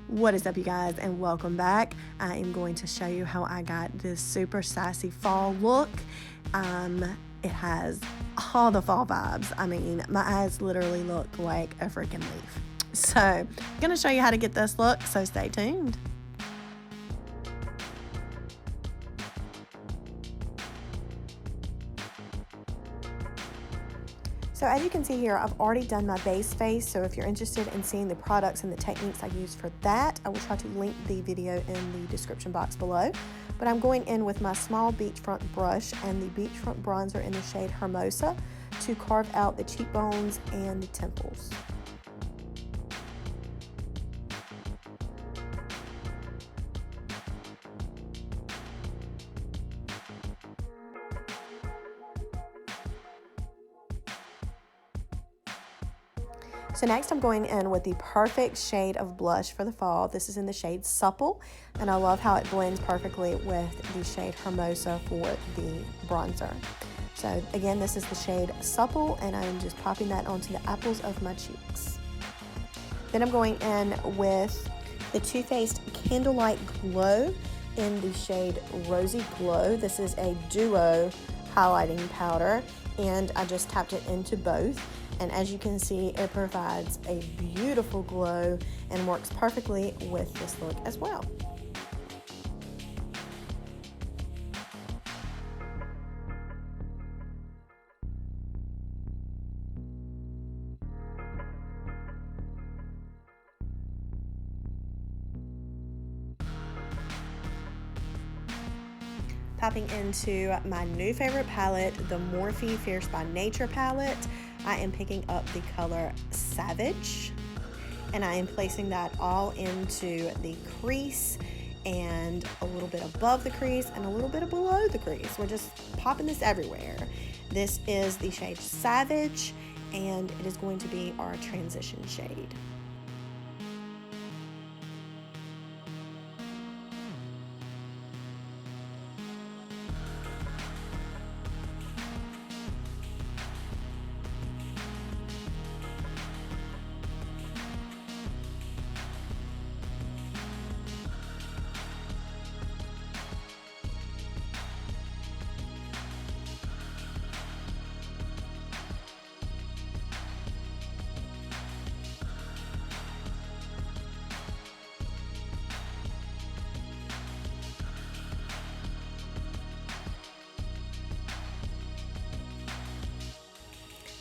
What is up, you guys, and welcome back. I am going to show you how I got this super sassy fall look. It has all the fall vibes. I mean, my eyes literally look like a freaking leaf. So I'm going to show you how to get this look, so stay tuned. So as you can see here, I've already done my base face. So if you're interested in seeing the products and the techniques I use for that, I will try to link the video in the description box below. But I'm going in with my small beachfront brush and the beachfront bronzer in the shade Hermosa to carve out the cheekbones and the temples. So next I'm going in with the perfect shade of blush for the fall. This is in the shade Supple, and I love how it blends perfectly with the shade Hermosa for the bronzer. So again, this is the shade Supple, and I'm just popping that onto the apples of my cheeks. Then I'm going in with the Too Faced Candlelight Glow in the shade Rosy Glow. This is a duo highlighting powder, and I just tapped it into both. And as you can see, it provides a beautiful glow and works perfectly with this look as well. Popping into my new favorite palette, the Morphe Fierce by Nature palette. I am picking up the color Savage, and I am placing that all into the crease and a little bit above the crease and a little bit below the crease. We're just popping this everywhere. This is the shade Savage, and it is going to be our transition shade.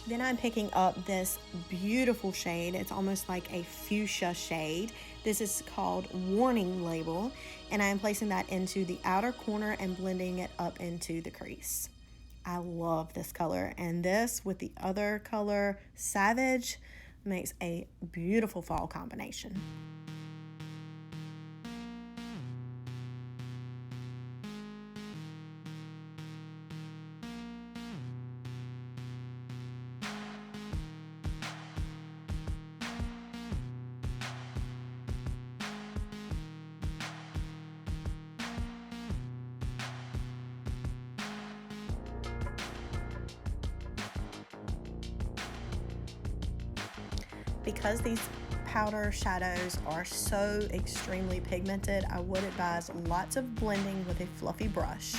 Then I'm picking up this beautiful shade. It's almost like a fuchsia shade. This is called Warning Label, and I'm placing that into the outer corner and blending it up into the crease. I love this color, and this with the other color, Savage, makes a beautiful fall combination. Because these powder shadows are so extremely pigmented, I would advise lots of blending with a fluffy brush.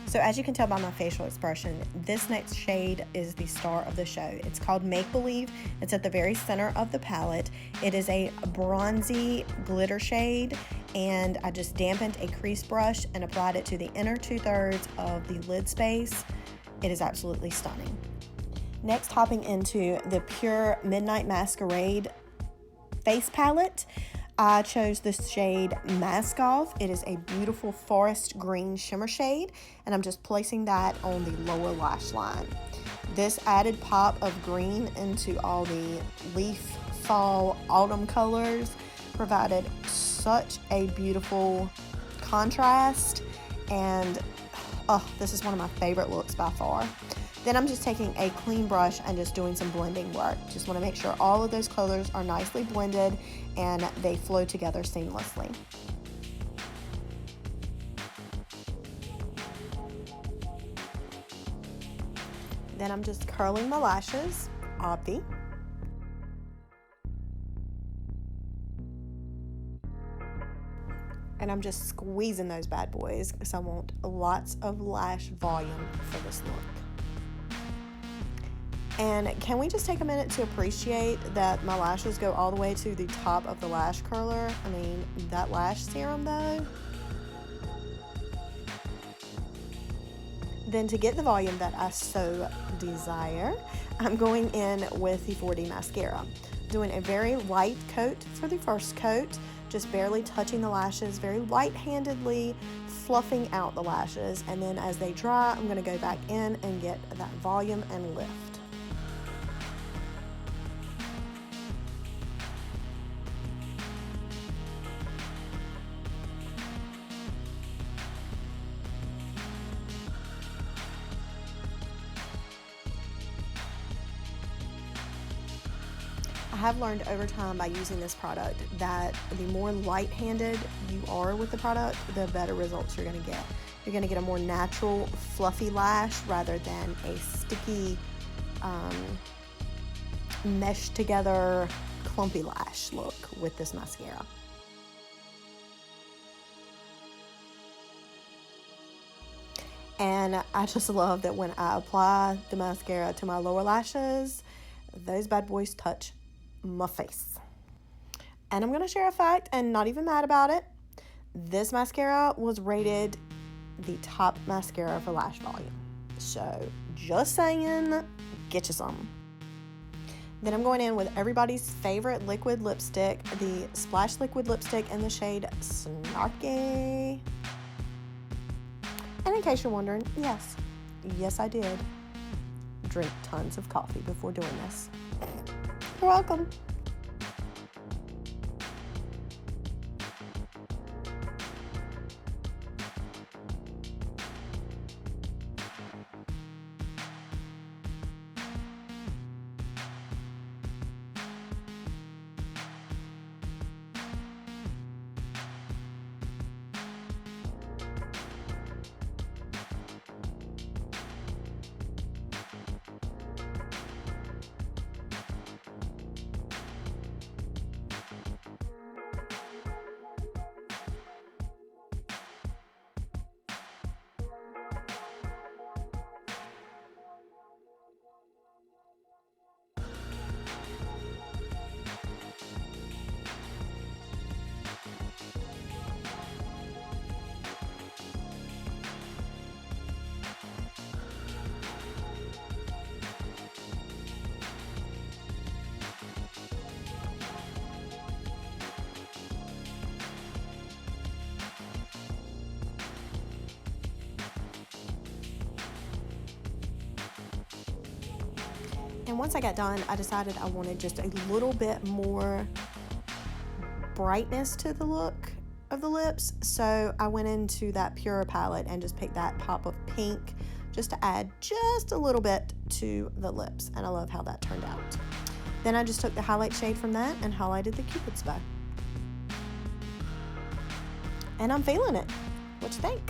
So as you can tell by my facial expression, this next shade is the star of the show. It's called Make Believe. It's at the very center of the palette. It is a bronzy glitter shade, and I just dampened a crease brush and applied it to the inner 2/3 of the lid space. It is absolutely stunning. Next, hopping into the Pure Midnight Masquerade face palette, I chose the shade Mask Off. It is a beautiful forest green shimmer shade, and I'm just placing that on the lower lash line. This added pop of green into all the leaf, fall, autumn colors provided such a beautiful contrast, and this is one of my favorite looks by far. Then I'm just taking a clean brush and just doing some blending work. Just want to make sure all of those colors are nicely blended and they flow together seamlessly. Then I'm just curling my lashes, obvi. And I'm just squeezing those bad boys because I want lots of lash volume for this look. And can we just take a minute to appreciate that my lashes go all the way to the top of the lash curler? I mean, that lash serum though. Then to get the volume that I so desire, I'm going in with the 4D mascara. Doing a very light coat for the first coat, just barely touching the lashes, very light-handedly fluffing out the lashes. And then as they dry, I'm gonna go back in and get that volume and lift. I have learned over time by using this product that the more light-handed you are with the product, the better results you're going to get. You're going to get a more natural, fluffy lash rather than a sticky, meshed together, clumpy lash look with this mascara. And I just love that when I apply the mascara to my lower lashes, those bad boys touch my face. And I'm going to share a fact and not even mad about it. This mascara was rated the top mascara for lash volume. So just saying, get you some. Then I'm going in with everybody's favorite liquid lipstick, the Splash Liquid Lipstick in the shade Snarky. And in case you're wondering, yes I did drink tons of coffee before doing this. You're welcome. And once I got done, I decided I wanted just a little bit more brightness to the look of the lips. So I went into that Pure palette and just picked that pop of pink just to add just a little bit to the lips. And I love how that turned out. Then I just took the highlight shade from that and highlighted the Cupid's bow. And I'm feeling it. What you think?